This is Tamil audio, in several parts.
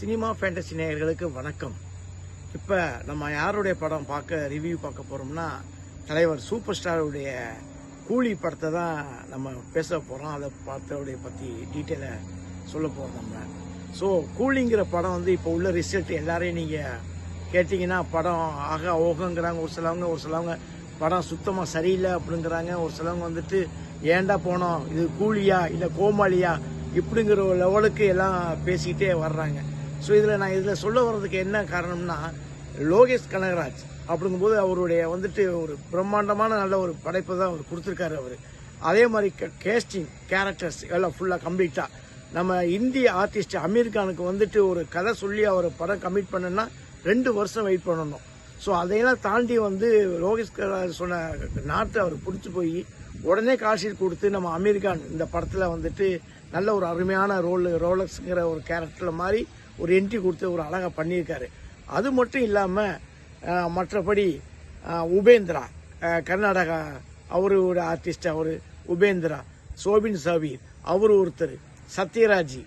சினிமா ஃபேண்டசி நேயர்களுக்கு வணக்கம். இப்போ நம்ம யாருடைய படம் ரிவ்யூ பார்க்க போகிறோம்னா, தலைவர் சூப்பர் ஸ்டாருடைய கூலி படத்தை தான் நம்ம பேச போகிறோம். அதை பற்றி டீட்டெயிலை சொல்ல போகிறோம் நம்ம. ஸோ கூலிங்கிற படம் இப்போ உள்ள ரிசல்ட் எல்லாரையும் நீங்கள் கேட்டிங்கன்னா படம் ஓகங்கிறாங்க. ஒரு சிலவங்க படம் சுத்தமாக சரியில்லை அப்படிங்கிறாங்க. ஒரு சிலவங்க ஏண்டா போனோம், இது கூலியா இல்லை கோமாளியா இப்படிங்கிற ஒரு லெவலுக்கு எல்லாம் பேசிக்கிட்டே வர்றாங்க. ஸோ இதில் சொல்ல வர்றதுக்கு என்ன காரணம்னா, லோகேஷ் கனகராஜ் அப்படிங்கும்போது அவருடைய ஒரு பிரம்மாண்டமான நல்ல ஒரு படைப்பை தான் அவர் கொடுத்துருக்காரு. அவர் அதே மாதிரி கேஸ்டிங் கேரக்டர்ஸ் எல்லாம் ஃபுல்லாக கம்ப்ளீட்டாக நம்ம இந்திய ஆர்டிஸ்ட் அமீர் கானுக்கு ஒரு கதை சொல்லி அவர் படம் கமிட் பண்ணனா 2 வருஷம் வெயிட் பண்ணணும். ஸோ அதையெல்லாம் தாண்டி லோகேஷ் கனகராஜ் சொன்ன நாட்டை அவர் பிடிச்சி போய் உடனே கால்ஷீட் கொடுத்து நம்ம அமீர் கான் இந்த படத்தில் நல்ல ஒரு அருமையான ரோலக்ஸ்ங்கிற ஒரு கேரக்டர் மாதிரி ஒரு என்ட்ரி கொடுத்து ஒரு அழகாக பண்ணியிருக்காரு. அது மட்டும் இல்லாமல் மற்றபடி உபேந்திரா கர்நாடகா அவரு ஒரு ஆர்டிஸ்ட், அவர் உபேந்திரா, சோபின் சபீர் அவர் ஒருத்தர், சத்யராஜ்,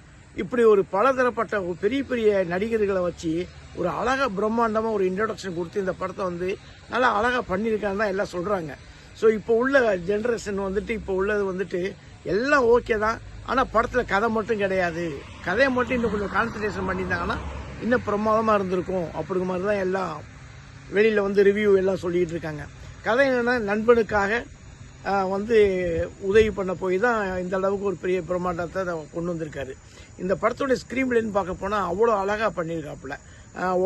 இப்படி ஒரு பலதரப்பட்ட பெரிய பெரிய நடிகர்களை வச்சு ஒரு அழகாக பிரம்மாண்டமாக ஒரு இன்ட்ரடக்ஷன் கொடுத்து இந்த படத்தை நல்லா அழகாக பண்ணியிருக்கான்னு தான் எல்லாம் சொல்கிறாங்க. ஸோ இப்போ உள்ள ஜென்ரேஷன் இப்போ உள்ளது எல்லாம் ஓகே தான். ஆனால் படத்தில் கதை மட்டும் கிடையாது. கதையை மட்டும் இன்னும் கொஞ்சம் கான்சன்ட்ரேஷன் பண்ணியிருந்தாங்கன்னா இன்னும் பிரமாதமாக இருந்திருக்கும் அப்படிங்கிற மாதிரி தான் எல்லாம் வெளியில் ரிவ்யூ எல்லாம் சொல்லிகிட்டு இருக்காங்க. கதை என்னென்னா, நண்பனுக்காக உதவி பண்ண போய் தான் இந்த அளவுக்கு ஒரு பெரிய பிரம்மாண்டத்தை கொண்டு வந்திருக்காரு. இந்த படத்தோடைய ஸ்க்ரீன் பிளேன்னு பார்க்க போனால் அவ்வளோ அழகாக பண்ணியிருக்காப்புல.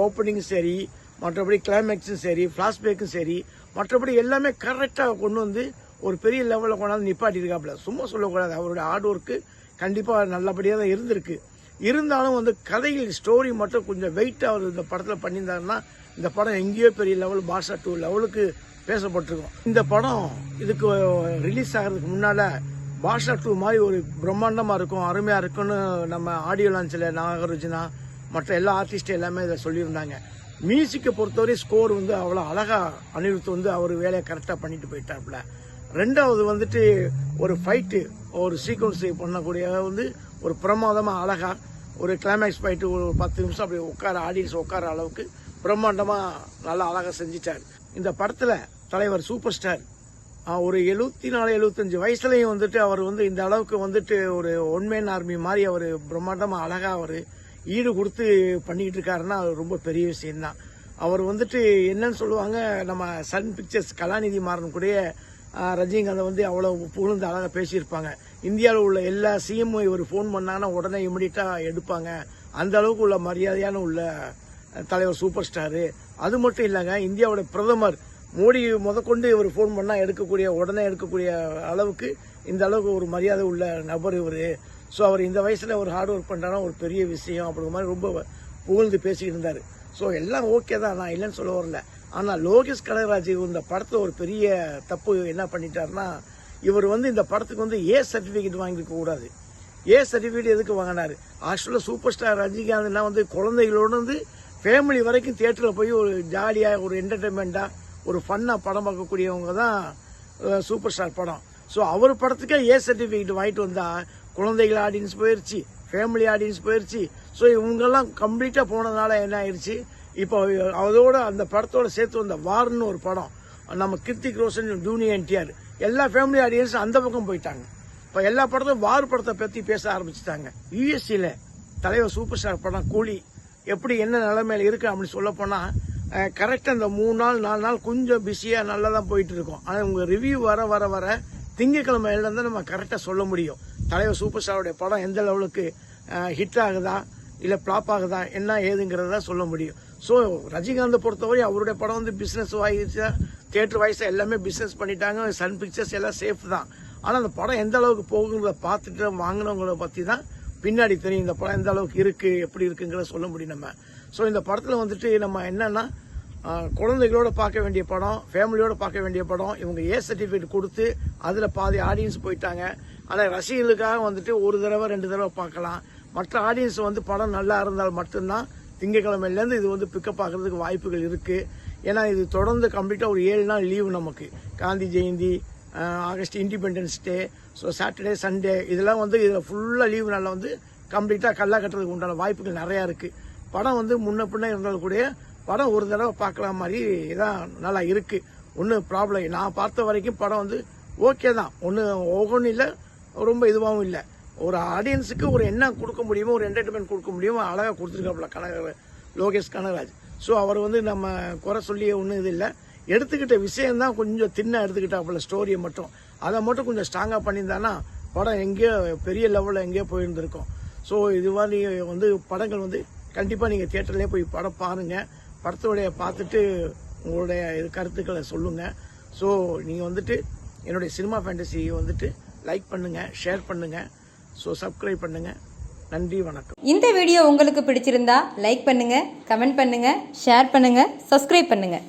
ஓப்பனிங்கும் சரி, மற்றபடி கிளைமேக்ஸும் சரி, ஃப்ளாஷ்பேக்கும் சரி, மற்றபடி எல்லாமே கரெக்டாக கொண்டு ஒரு பெரிய லெவலில் கொண்டாந்து நிப்பாட்டியிருக்காப்புல. சும்மா சொல்லக்கூடாது, அவருடைய ஹார்ட் ஒர்க்கு கண்டிப்பாக நல்லபடியாக தான் இருந்திருக்கு. இருந்தாலும் கதையில் ஸ்டோரி மட்டும் கொஞ்சம் வெயிட்டாக அவர் இந்த படத்தில் பண்ணியிருந்தாருன்னா இந்த படம் எங்கேயோ பெரிய லெவல் பாஷா 2 லெவலுக்கு பேசப்பட்டிருக்கும். இந்த படம் இதுக்கு ரிலீஸ் ஆகிறதுக்கு முன்னால் பாஷா 2 மாதிரி ஒரு பிரம்மாண்டமாக இருக்கும், அருமையாக இருக்குன்னு நம்ம ஆடியோ லான்ச்சில் நாகார்ஜுனா மற்ற எல்லா ஆர்டிஸ்டும் எல்லாமே இதை சொல்லியிருந்தாங்க. மியூசிக்கை பொறுத்தவரை ஸ்கோர் அவ்வளோ அழகாக அனிருத் அவர் வேலையை கரெக்டாக பண்ணிட்டு போயிட்டாப்புல. ரெண்டாவது ஒரு ஃபைட்டு ஒரு சீக்வன்ஸ் பண்ணக்கூடிய ஒரு பிரமாதமாக அழகாக ஒரு கிளைமேக்ஸ் ஃபைட்டு ஒரு 10 நிமிஷம் அப்படி ஆடியன்ஸ் உட்கார அளவுக்கு பிரம்மாண்டமாக நல்லா அழகாக செஞ்சிட்டார். இந்த படத்தில் தலைவர் சூப்பர் ஸ்டார் ஒரு 74-75 வயசுலையும் அவர் இந்த அளவுக்கு ஒரு ஒன்மேன் ஆர்மி மாதிரி அவர் பிரம்மாண்டமாக அழகாக அவர் ஈடு கொடுத்து பண்ணிக்கிட்டு இருக்காருன்னா அது ரொம்ப பெரிய விஷயம்தான். அவர் என்னன்னு சொல்லுவாங்க, நம்ம சன் பிக்சர்ஸ் கலாநிதி மாறன் கூட ரஜினிகாந்தை அவ்வளோ புகழ்ந்து அழகாக பேசியிருப்பாங்க. இந்தியாவில் உள்ள எல்லா சிஎம் இவர் ஃபோன் பண்ணாங்கன்னா உடனே இமிடியட்டாக எடுப்பாங்க. அந்த அளவுக்கு உள்ள மரியாதையான உள்ள தலைவர் சூப்பர் ஸ்டாரு. அது மட்டும் இல்லைங்க, இந்தியாவோட பிரதமர் மோடி முதற்கொண்டு இவர் ஃபோன் பண்ணால் உடனே எடுக்கக்கூடிய அளவுக்கு இந்த அளவுக்கு ஒரு மரியாதை உள்ள நபர் இவர். ஸோ அவர் இந்த வயசில் ஒரு ஹார்ட் ஒர்க் பண்ணுறாங்கன்னா ஒரு பெரிய விஷயம் அப்படிங்கிற மாதிரி ரொம்ப புகழ்ந்து பேசிக்கிட்டு இருந்தார். ஸோ எல்லாம் ஓகே தான், நான் இல்லைன்னு சொல்ல வரல. ஆனால் லோகேஷ் கனகராஜ் இந்த படத்தில் ஒரு பெரிய தப்பு என்ன பண்ணிட்டாருன்னா, இவர் இந்த படத்துக்கு ஏ சர்டிஃபிகேட் வாங்கிக்க கூடாது. ஏ சர்டிஃபிகேட் எதுக்கு வாங்கினாரு? ஆக்சுவலாக சூப்பர் ஸ்டார் ரஜினிகாந்த்னா குழந்தைகளோடு ஃபேமிலி வரைக்கும் தியேட்டரில் போய் ஒரு ஜாலியாக ஒரு என்டர்டைன்மெண்ட்டாக ஒரு ஃபன்னாக படம் பார்க்கக்கூடியவங்க தான் சூப்பர் ஸ்டார் படம். ஸோ அவர் படத்துக்கே ஏ சர்டிஃபிகேட் வாங்கிட்டு வந்தால் குழந்தைகள் ஆடியன்ஸ் போயிடுச்சு, ஃபேமிலி ஆடியன்ஸ் போயிடுச்சு. ஸோ இவங்கெல்லாம் கம்ப்ளீட்டாக போனதுனால என்ன ஆயிடுச்சு, இப்போ அதோட அந்த படத்தோட சேர்த்து வந்த வார்னு ஒரு படம், நம்ம கிருத்திக் ரோஷன், ஜூனியர் என்டிஆர் எல்லா ஃபேமிலி ஆடியன்ஸ் அந்த பக்கம் போயிட்டாங்க. இப்போ எல்லா படத்தையும் வார் படத்தை பற்றி பேச ஆரம்பிச்சுட்டாங்க. யூஎஸ்சியில் தலைவர் சூப்பர் ஸ்டார் படம் கூலி எப்படி என்ன நிலைமையில இருக்கு அப்படின்னு சொல்ல போனால், கரெக்டாக அந்த 3 நாள் 4 நாள் கொஞ்சம் பிஸியாக நல்லா தான் போயிட்டு இருக்கோம். ஆனால் உங்கள் ரிவ்யூ வர வர வர திங்கக்கிழமையில தான் நம்ம கரெக்டாக சொல்ல முடியும் தலைவர் சூப்பர் ஸ்டாருடைய படம் எந்த லெவலுக்கு ஹிட் ஆகுதா இல்லை ஃப்ளாப் ஆகுதா என்ன ஏதுங்கிறத சொல்ல முடியும். ஸோ ரஜினிகாந்தை பொறுத்தவரை அவருடைய படம் பிஸ்னஸ் வாங்கிச்சா, தியேட்டர் வாய்ஸாக எல்லாமே பிஸ்னஸ் பண்ணிட்டாங்க. சன் பிக்சர்ஸ் எல்லாம் சேஃப் தான். ஆனால் அந்த படம் எந்த அளவுக்கு போகுங்கிறத பார்த்துட்டு வாங்கினவங்கள பற்றி தான் பின்னாடி தெரியும் இந்த படம் எந்த அளவுக்கு இருக்குது, எப்படி இருக்குங்கிறத சொல்ல முடியும் நம்ம. ஸோ இந்த படத்தில் நம்ம என்னன்னா, குழந்தைகளோட பார்க்க வேண்டிய படம், ஃபேமிலியோட பார்க்க வேண்டிய படம். இவங்க ஏ சர்டிஃபிகேட் கொடுத்து அதில் பாதி ஆடியன்ஸ் போயிட்டாங்க. ஆனால் ரசிகர்களுக்காக ஒரு தடவை 2 தடவை பார்க்கலாம். மற்ற ஆடியன்ஸ் படம் நல்லா இருந்தால் மட்டும்தான் திங்கக்கிழமையிலேருந்து இது பிக்கப் ஆகிறதுக்கு வாய்ப்புகள் இருக்குது. ஏன்னா இது தொடர்ந்து கம்ப்ளீட்டாக ஒரு 7 நாள் லீவு நமக்கு. Gandhi Jayanti, August Independence Day, so Saturday Sunday இதெல்லாம் இதில் ஃபுல்லாக லீவு நாளில் கம்ப்ளீட்டாக கல்லா கட்டுறதுக்கு உண்டான வாய்ப்புகள் நிறையா இருக்குது. படம் வந்து முன்ன பின்ன இருந்தாலும் கூட படம் ஒரு தடவை பார்க்கலாம் மாதிரி தான் நல்லா இருக்கு. ஒன்றும் ப்ராப்ளம். நான் பார்த்த வரைக்கும் படம் வந்து ஓகே தான். ஒவ்வொன்றும் இல்லை, ரொம்ப இதுவாகவும் இல்லை. ஒரு ஆடியன்ஸுக்கு ஒரு என்ன கொடுக்க முடியுமோ, ஒரு என்டர்டைன்மெண்ட் கொடுக்க முடியுமோ அழகாக கொடுத்துருக்காப்புல லோகேஷ் கனகராஜ். ஸோ அவர் வந்து நம்ம குறை சொல்லியே ஒன்றும் இது இல்லை. எடுத்துக்கிட்ட விஷயம்தான் கொஞ்சம் தின்னா எடுத்துக்கிட்டாப்புல, ஸ்டோரியை மட்டும். அதை மட்டும் கொஞ்சம் ஸ்ட்ராங்காக பண்ணியிருந்தானா படம் எங்கேயோ பெரிய லெவலில் எங்கேயோ போயிருந்திருக்கும். ஸோ இது மாதிரி வந்து படங்கள் வந்து கண்டிப்பாக நீங்கள் தியேட்டர்லேயே போய் படம் பாருங்கள். படத்தோடைய பார்த்துட்டு உங்களுடைய கருத்துக்களை சொல்லுங்கள். ஸோ நீங்கள் வந்துட்டு என்னுடைய சினிமா ஃபேண்டசி வந்துட்டு லைக் பண்ணுங்கள், ஷேர் பண்ணுங்கள், ஸோ சப்ஸ்கிரைப் பண்ணுங்கள். நன்றி, வணக்கம். இந்த வீடியோ உங்களுக்கு பிடிச்சிருந்தா லைக் பண்ணுங்கள், கமெண்ட் பண்ணுங்கள், ஷேர் பண்ணுங்கள், சப்ஸ்கிரைப் பண்ணுங்கள்.